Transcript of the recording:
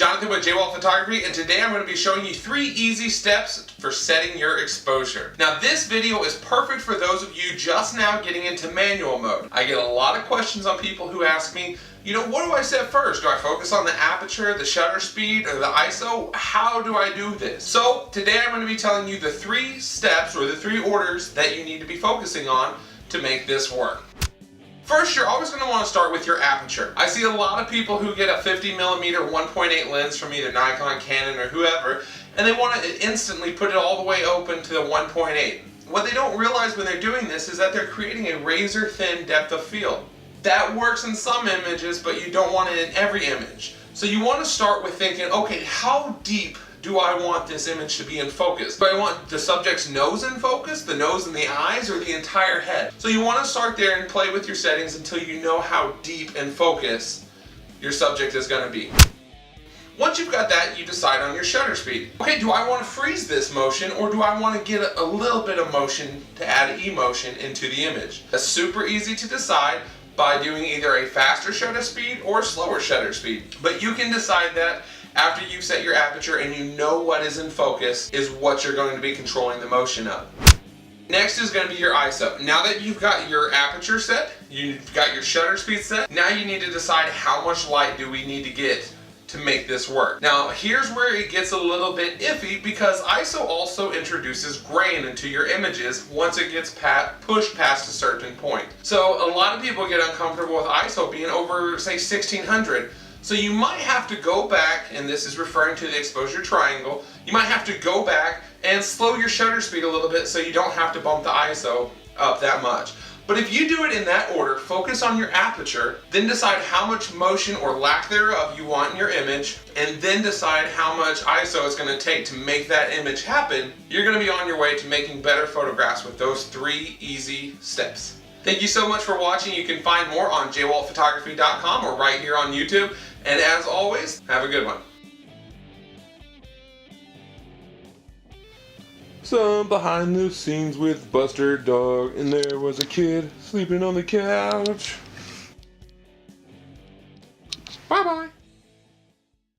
Jonathan with JWalt Photography, and today I'm going to be showing you 3 easy steps for setting your exposure. Now this video is perfect for those of you just now getting into manual mode. I get a lot of questions on people who ask me, you know, what do I set first? Do I focus on the aperture, the shutter speed, or the ISO? How do I do this? So today I'm going to be telling you the 3 steps or the 3 orders that you need to be focusing on to make this work. First, you're always going to want to start with your aperture. I see a lot of people who get a 50mm 1.8 lens from either Nikon, Canon, or whoever, and they want to instantly put it all the way open to the 1.8. What they don't realize when they're doing this is that they're creating a razor thin depth of field. That works in some images, but you don't want it in every image. So you want to start with thinking, okay, how deep do I want this image to be in focus? Do I want the subject's nose in focus, the nose and the eyes, or the entire head? So you want to start there and play with your settings until you know how deep in focus your subject is going to be. Once you've got that, you decide on your shutter speed. Okay, do I want to freeze this motion, or do I want to get a little bit of motion to add emotion into the image? That's super easy to decide by doing either a faster shutter speed or a slower shutter speed. But you can decide that after you've set your aperture and you know what is in focus is what you're going to be controlling the motion of. Next is going to be your ISO. Now that you've got your aperture set, you've got your shutter speed set, now you need to decide how much light do we need to get to make this work. Now here's where it gets a little bit iffy, because ISO also introduces grain into your images once it gets pushed past a certain point. So a lot of people get uncomfortable with ISO being over, say, 1600. So you might have to go back, and this is referring to the exposure triangle, you might have to go back and slow your shutter speed a little bit so you don't have to bump the ISO up that much. But if you do it in that order, focus on your aperture, then decide how much motion or lack thereof you want in your image, and then decide how much ISO it's going to take to make that image happen, you're going to be on your way to making better photographs with those 3 easy steps. Thank you so much for watching. You can find more on jwaltphotography.com or right here on YouTube. And as always, have a good one. Some behind the scenes with Buster Dog, and there was a kid sleeping on the couch.